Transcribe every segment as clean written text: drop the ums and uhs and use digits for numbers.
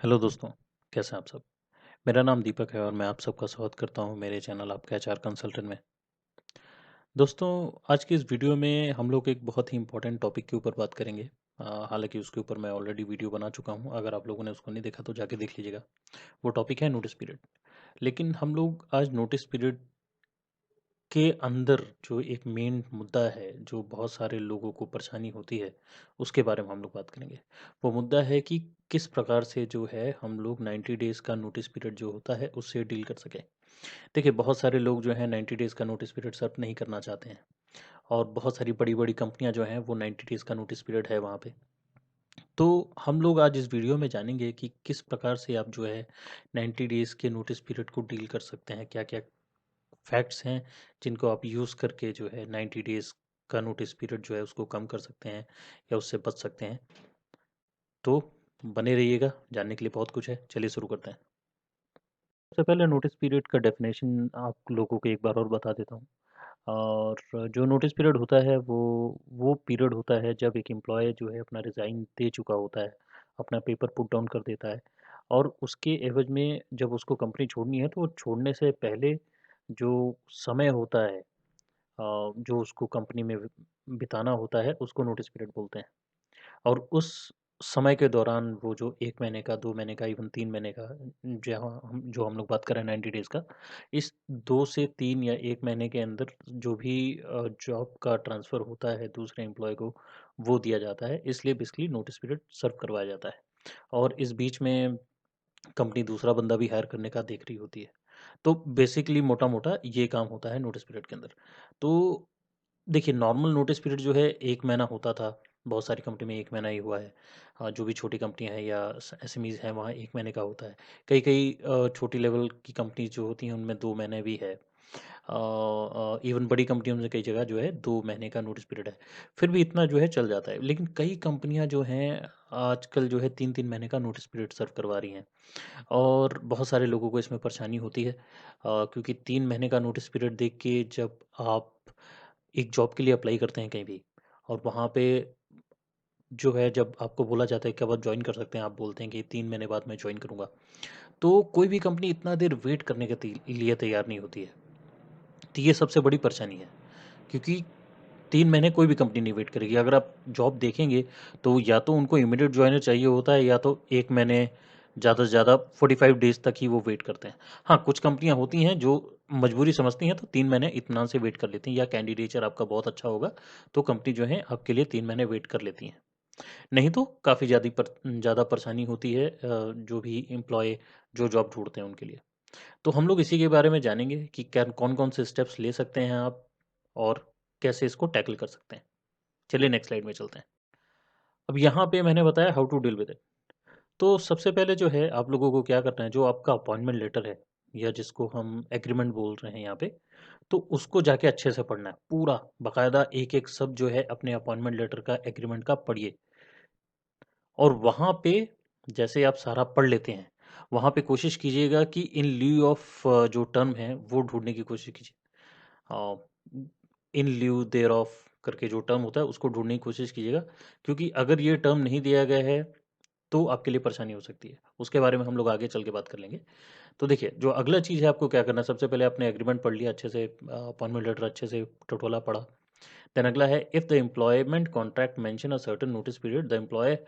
Hello दोस्तों, कैसे हैं आप सब? मेरा नाम दीपक है और मैं आप सबका स्वागत करता हूं मेरे चैनल आपके एचआर कंसल्टेंट में। दोस्तों, आज की इस वीडियो में हम लोग एक बहुत ही इम्पोर्टेंट टॉपिक के ऊपर बात करेंगे। हालांकि उसके ऊपर मैं ऑलरेडी वीडियो बना चुका हूं, अगर आप लोगों ने उसको नहीं देखा तो जाके देख लीजिएगा। वो टॉपिक है नोटिस पीरियड। लेकिन हम लोग आज नोटिस पीरियड के अंदर जो एक मेन मुद्दा है, जो बहुत सारे लोगों को परेशानी होती है, उसके बारे में हम लोग बात करेंगे। वो मुद्दा है कि किस प्रकार से जो है हम लोग 90 डेज़ का नोटिस पीरियड जो होता है, उससे डील कर सकें। देखिए, बहुत सारे लोग जो हैं 90 डेज़ का नोटिस पीरियड सर्व नहीं करना चाहते हैं और बहुत सारी बड़ी-बड़ी कंपनियाँ जो हैं, वो 90 डेज़ का नोटिस पीरियड है वहाँ पे। तो हम लोग आज इस वीडियो में जानेंगे कि किस प्रकार से आप जो है 90 डेज़ के नोटिस पीरियड को डील कर सकते हैं। क्या-क्या फैक्ट्स हैं जिनको आप यूज़ करके जो है 90 डेज़ का नोटिस पीरियड जो है उसको कम कर सकते हैं या उससे बच सकते हैं। तो बने रहिएगा, जानने के लिए बहुत कुछ है। चलिए शुरू करते हैं। सबसे पहले नोटिस पीरियड का डेफिनेशन आप लोगों को एक बार और बता देता हूँ। और जो नोटिस पीरियड होता है वो पीरियड होता है जब एक एम्प्लॉय जो है अपना रिज़ाइन दे चुका होता है, अपना पेपर पुट डाउन कर देता है और उसके एवज में जब उसको कंपनी छोड़नी है तो वो छोड़ने से पहले जो समय होता है, जो उसको कंपनी में बिताना होता है, उसको नोटिस पीरियड बोलते हैं। और उस समय के दौरान वो जो 1 महीने का, 2 महीने का, इवन 3 महीने का, जहाँ हम लोग बात कर रहे हैं 90 डेज़ का, इस 2 से 3 या 1 महीने के अंदर जो भी जॉब का ट्रांसफ़र होता है दूसरे एम्प्लॉयी को, वो दिया जाता है। इसलिए बेसिकली नोटिस पीरियड सर्व करवाया जाता है और इस बीच में कंपनी दूसरा बंदा भी हायर करने का देख रही होती है। तो बेसिकली मोटा-मोटा ये काम होता है नोटिस पीरियड के अंदर। तो देखिए, नॉर्मल नोटिस पीरियड जो है 1 महीना होता था, बहुत सारी कंपनी में 1 महीना ही हुआ है। जो भी छोटी कंपनियाँ हैं या एसएमईज़ हैं वहाँ 1 महीने का होता है। कई-कई छोटी लेवल की कंपनीज़ जो होती हैं उनमें 2 महीने भी है। इवन बड़ी कंपनियों में कई जगह जो है 2 महीने का नोटिस पीरियड है। फिर भी इतना जो है चल जाता है। लेकिन कई कंपनियाँ जो हैं आजकल जो है 3-3 महीने का नोटिस पीरियड सर्व करवा रही हैं और बहुत सारे लोगों को इसमें परेशानी होती है। क्योंकि 3 महीने का नोटिस पीरियड देख के जब आप एक जॉब के लिए अप्लाई करते हैं कहीं भी और वहाँ पे जो है जब आपको बोला जाता है कब आप जॉइन कर सकते हैं, आप बोलते हैं कि 3 महीने बाद मैं जॉइन करूँगा। तो कोई भी कंपनी इतना देर वेट करने के लिए तैयार नहीं होती है। तो ये सबसे बड़ी परेशानी है, क्योंकि 3 महीने कोई भी कंपनी नहीं वेट करेगी। अगर आप जॉब देखेंगे तो या तो उनको इमीडिएट जॉइनर चाहिए होता है या तो 1 महीने, ज़्यादा से ज़्यादा 45 डेज़ तक ही वो वेट करते हैं। हाँ, कुछ कंपनियाँ होती हैं जो मजबूरी समझती हैं तो 3 महीने इत्मीनान से वेट कर लेती हैं, या कैंडिडेचर आपका बहुत अच्छा होगा तो कंपनी जो है आपके लिए 3 महीने वेट कर लेती हैं। नहीं तो काफ़ी ज़्यादा परेशानी होती है जो भी एम्प्लॉयी जो जॉब ढूँढते हैं उनके लिए। तो हम लोग इसी के बारे में जानेंगे कि क्या कौन-कौन से स्टेप्स ले सकते हैं आप और कैसे इसको टैकल कर सकते हैं। चलिए नेक्स्ट स्लाइड में चलते हैं। अब यहाँ पे मैंने बताया how to deal with it. तो सबसे पहले जो है आप लोगों को क्या करना है, जो आपका अपॉइंटमेंट लेटर है या जिसको हम एग्रीमेंट बोल रहे हैं यहाँ पे, तो उसको जाके अच्छे से पढ़ना है। पूरा बाकायदा एक-एक शब्द जो है अपने अपॉइंटमेंट लेटर का, एग्रीमेंट का पढ़िए और वहाँ पे जैसे आप सारा पढ़ लेते हैं, वहाँ पे कोशिश कीजिएगा कि इन लिeu ऑफ जो टर्म है वो ढूँढने की कोशिश कीजिए। अ, इन लिeu देयरऑफ करके जो टर्म होता है उसको ढूँढने की कोशिश कीजिएगा, क्योंकि अगर ये टर्म नहीं दिया गया है तो आपके लिए परेशानी हो सकती है। उसके बारे में हम लोग आगे चल के बात कर लेंगे। तो देखिए, जो अगला चीज़ है आपको क्या करना है, सबसे पहले आपने एग्रीमेंट पढ़ लिया अच्छे से, अपॉइंटमेंट लेटर अच्छे से टटोला पढ़ा। देन अगला है, if the employment contract mention a certain notice period, the employer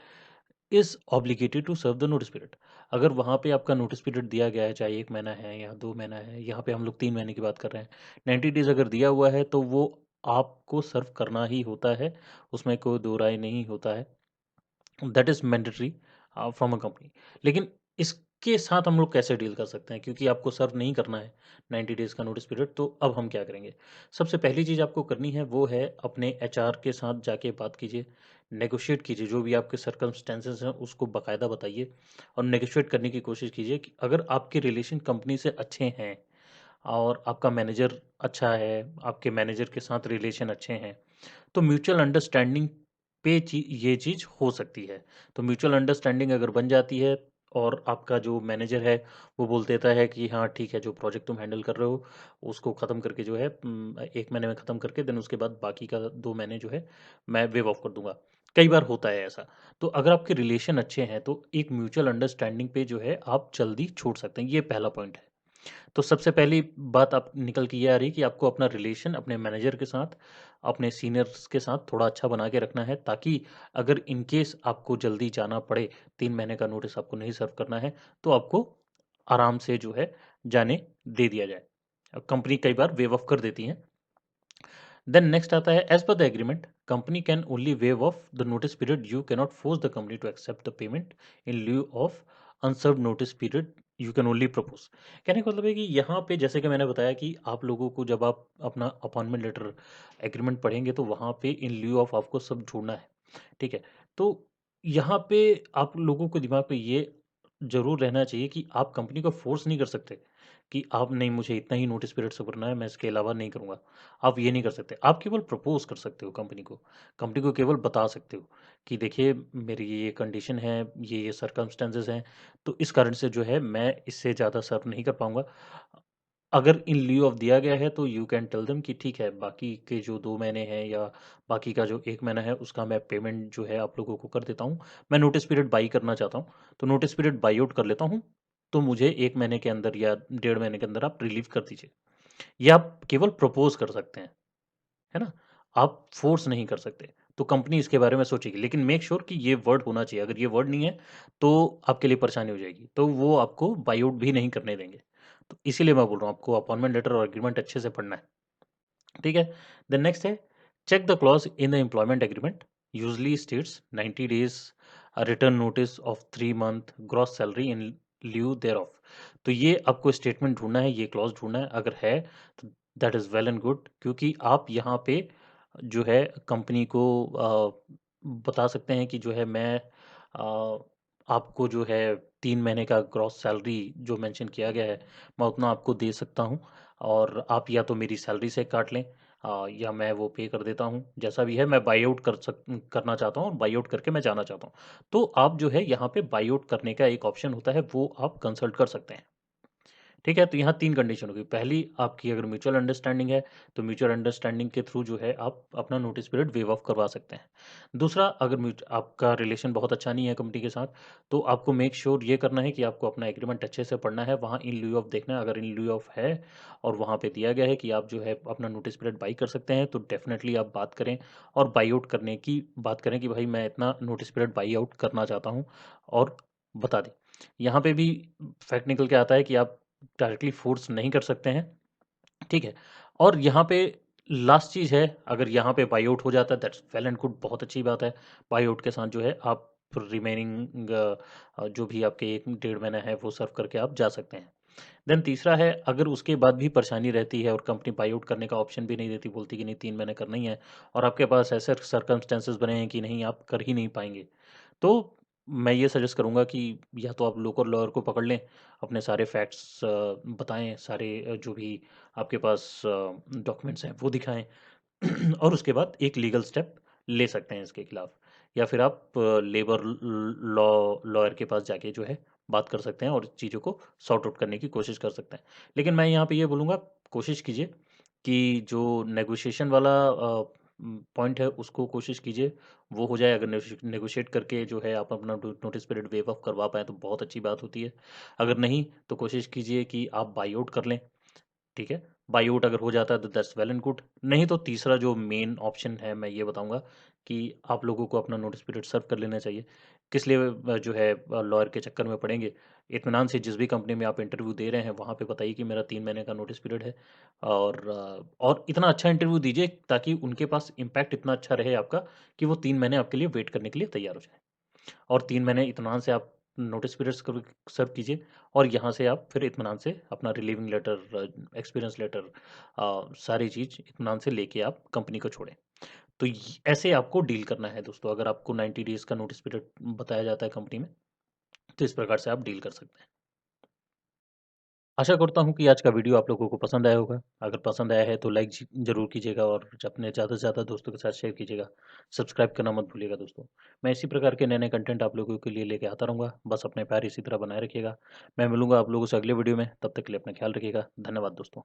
is obligated to serve the notice period. अगर वहाँ पे आपका नोटिस पीरियड दिया गया है, चाहे 1 महीना है या 2 महीना है, यहाँ पे हम लोग 3 महीने की बात कर रहे हैं। 90 डेज़ अगर दिया हुआ है तो वो आपको सर्व करना ही होता है, उसमें कोई दो राय नहीं होता है। That is mandatory from a company. लेकिन इसके साथ हम लोग कैसे डील कर सकते हैं, क्योंकि आपको सर्व नहीं करना है 90 डेज़ का नोटिस पीरियड, तो अब हम क्या करेंगे? सबसे पहली चीज़ आपको करनी है वो है अपने एचआर के साथ जाके बात कीजिए, नेगोशिएट कीजिए, जो भी आपके सर्कमस्टेंसेस हैं उसको बाकायदा बताइए और नेगोशिएट करने की कोशिश कीजिए कि अगर आपके रिलेशन कंपनी से अच्छे हैं और आपका मैनेजर अच्छा है, आपके मैनेजर के साथ रिलेशन अच्छे हैं, तो म्यूचुअल अंडरस्टैंडिंग पे ये चीज़ हो सकती है। तो म्यूचुअल अंडरस्टैंडिंग अगर बन जाती है और आपका जो मैनेजर है वो बोल देता है कि हाँ ठीक है, जो प्रोजेक्ट तुम हैंडल कर रहे हो उसको ख़त्म करके जो है 1 महीने में ख़त्म करके देन उसके बाद बाकी का 2 महीने जो है मैं वेव ऑफ कर दूंगा। कई बार होता है ऐसा। तो अगर आपके रिलेशन अच्छे हैं तो एक म्यूचुअल अंडरस्टैंडिंग पे जो है आप जल्दी छोड़ सकते हैं, ये पहला पॉइंट है। तो सबसे पहली बात आप निकल के ये आ रही है कि आपको अपना रिलेशन अपने मैनेजर के साथ, अपने सीनियर्स के साथ थोड़ा अच्छा बना के रखना है, ताकि अगर इन केस आपको जल्दी जाना पड़े, 3 महीने का नोटिस आपको नहीं सर्व करना है, तो आपको आराम से जो है जाने दे दिया जाए। कंपनी कई बार वेव ऑफ कर देती है। देन नेक्स्ट आता है, as per the agreement company can only waive off the notice period, you can not force the company to accept the payment in lieu of unserved notice period, you can only propose. कहने का मतलब है कि यहाँ पे जैसे कि मैंने बताया कि आप लोगों को जब आप अपना अपॉइंटमेंट लेटर एग्रीमेंट पढ़ेंगे तो वहाँ पे इन ल्यू ऑफ आपको सब जोड़ना है। ठीक है। तो यहाँ पे आप लोगों को दिमाग पे ये जरूर रहना चाहिए कि आप कंपनी को फोर्स नहीं कर सकते कि आप नहीं, मुझे इतना ही नोटिस पीरियड से भरना है, मैं इसके अलावा नहीं करूंगा। आप ये नहीं कर सकते। आप केवल प्रपोज कर सकते हो कंपनी को। कंपनी को केवल बता सकते हो कि देखिए मेरी ये कंडीशन है, ये सर्कमस्टेंसेस हैं, तो इस कारण से जो है मैं इससे ज़्यादा सर्व नहीं कर पाऊंगा। अगर इन लीव ऑफ दिया गया है तो यू कैन टेल देम कि ठीक है, बाकी के जो 2 महीने हैं या बाकी का जो 1 महीना है उसका मैं पेमेंट जो है आप लोगों को कर देता हूँ। मैं नोटिस पीरियड बाई करना चाहता हूँ, तो नोटिस पीरियड बाई आउट कर लेता हूँ, तो मुझे 1 महीने के अंदर या डेढ़ महीने के अंदर आप रिलीव कर दीजिए। ये आप केवल प्रपोज कर सकते हैं, है ना? आप फ़ोर्स नहीं कर सकते। तो कंपनी इसके बारे में सोचेगी, लेकिन मेक श्योर कि ये वर्ड होना चाहिए। अगर ये वर्ड नहीं है, तो आपके लिए परेशानी हो जाएगी। तो वो आपको बाय आउट भी नहीं करने देंगे। तो इसीलिए मैं बोल रहा हूँ आपको अपॉइंटमेंट लेटर और एग्रीमेंट अच्छे से पढ़ना है। ठीक है? देन नेक्स्ट है, check the clause in the employment agreement usually states 90 days return notice of 3 month gross salary in lieu thereof। तो ये आपको स्टेटमेंट ढूँढना है, ये क्लॉज़ ढूँढना है। अगर है तो that is well and good, क्योंकि आप यहाँ पे जो है कंपनी को बता सकते हैं कि जो है मैं आपको जो है 3 महीने का ग्रॉस सैलरी जो मेंशन किया गया है, मैं उतना आपको दे सकता हूँ, और आप या तो मेरी सैलरी से काट लें, या मैं वो पे कर देता हूँ। जैसा भी है मैं बाय आउट करना चाहता हूँ और बाय आउट करके मैं जाना चाहता हूँ। तो आप जो है यहाँ पे बाय आउट करने का एक ऑप्शन होता है, वो आप कंसल्ट कर सकते हैं। ठीक है? तो यहाँ 3 कंडीशन होगी। पहली, आपकी अगर म्यूचुअल अंडरस्टैंडिंग है, तो म्यूचुअल अंडरस्टैंडिंग के थ्रू जो है आप अपना नोटिस पीरियड वेव ऑफ करवा सकते हैं। दूसरा, अगर आपका रिलेशन बहुत अच्छा नहीं है कंपनी के साथ, तो आपको मेक श्योर ये करना है कि आपको अपना एग्रीमेंट अच्छे से पढ़ना है। वहाँ इन लिeu ऑफ देखना है, अगर इन लिeu ऑफ है और वहाँ पे दिया गया है कि आप जो है अपना नोटिस पीरियड बाई कर सकते हैं, तो डेफ़िनेटली आप बात करें और बाई आउट करने की बात करें कि भाई मैं इतना नोटिस पीरियड बाई आउट करना चाहता हूँ, और बता दें। यहाँ पे भी फैक्ट निकल के आता है कि आप डायरेक्टली फ़ोर्स नहीं कर सकते हैं, ठीक है? और यहाँ पे लास्ट चीज़ है, अगर यहाँ पे बाय आउट हो जाता है दैट्स वेल एंड गुड, बहुत अच्छी बात है। बाय आउट के साथ जो है आप रिमेनिंग जो भी आपके 1 डेढ़ महीना है वो सर्व करके आप जा सकते हैं। देन तीसरा है, अगर उसके बाद भी परेशानी रहती है और कंपनी बाय आउट करने का ऑप्शन भी नहीं देती, बोलती कि नहीं 3 महीने करना ही है, और आपके पास ऐसे सर्कमस्टेंसेस बने हैं कि नहीं आप कर ही नहीं पाएँगे, तो मैं ये सजेस्ट करूँगा कि या तो आप लोकल लॉयर को पकड़ लें, अपने सारे फैक्ट्स बताएँ, सारे जो भी आपके पास डॉक्यूमेंट्स हैं वो दिखाएँ, और उसके बाद एक लीगल स्टेप ले सकते हैं इसके खिलाफ, या फिर आप लेबर लॉयर के पास जाके जो है बात कर सकते हैं और चीज़ों को सॉर्ट आउट करने की कोशिश कर सकते हैं। लेकिन मैं यहाँ पे ये बोलूँगा, कोशिश कीजिए कि जो नेगोशिएशन वाला पॉइंट है उसको कोशिश कीजिए वो हो जाए। अगर नेगोशिएट करके जो है आप अपना नोटिस पीरियड वेव ऑफ करवा पाएँ तो बहुत अच्छी बात होती है। अगर नहीं तो कोशिश कीजिए कि आप बाई आउट कर लें। ठीक है? बाय आउट अगर हो जाता है तो दैट्स वेल एंड गुड। नहीं तो तीसरा जो मेन ऑप्शन है मैं ये बताऊँगा कि आप लोगों को अपना नोटिस पीरियड सर्व कर लेना चाहिए। किस लिए जो है लॉयर के चक्कर में पड़ेंगे। इत्मीनान से जिस भी कंपनी में आप इंटरव्यू दे रहे हैं वहाँ पे बताइए कि मेरा 3 महीने का नोटिस पीरियड है, और इतना अच्छा इंटरव्यू दीजिए ताकि उनके पास इम्पैक्ट इतना अच्छा रहे आपका कि वो 3 महीने आपके लिए वेट करने के लिए तैयार हो जाएँ। और 3 महीने इत्मीनान से आप नोटिस पीरियड्स को सर्व कीजिए, और यहाँ से आप फिर इत्मीनान से अपना रिलीविंग लेटर, एक्सपीरियंस लेटर, सारी चीज़ इत्मीनान से लेके आप कंपनी को छोड़ें। तो ऐसे आपको डील करना है दोस्तों। अगर आपको 90 डेज़ का नोटिस पीरियड बताया जाता है कंपनी में, तो इस प्रकार से आप डील कर सकते हैं। आशा करता हूँ कि आज का वीडियो आप लोगों को पसंद आया होगा। अगर पसंद आया है तो लाइक ज़रूर कीजिएगा और अपने ज़्यादा से ज़्यादा दोस्तों के साथ शेयर कीजिएगा। सब्सक्राइब करना मत भूलिएगा दोस्तों। मैं इसी प्रकार के नए-नए कंटेंट आप लोगों के लिए लेके आता रहूँगा। बस अपने प्यार इसी तरह बनाए रखिएगा। मैं मिलूँगा आप लोगों से अगले वीडियो में, तब तक के लिए अपना ख्याल रखिएगा। धन्यवाद दोस्तों।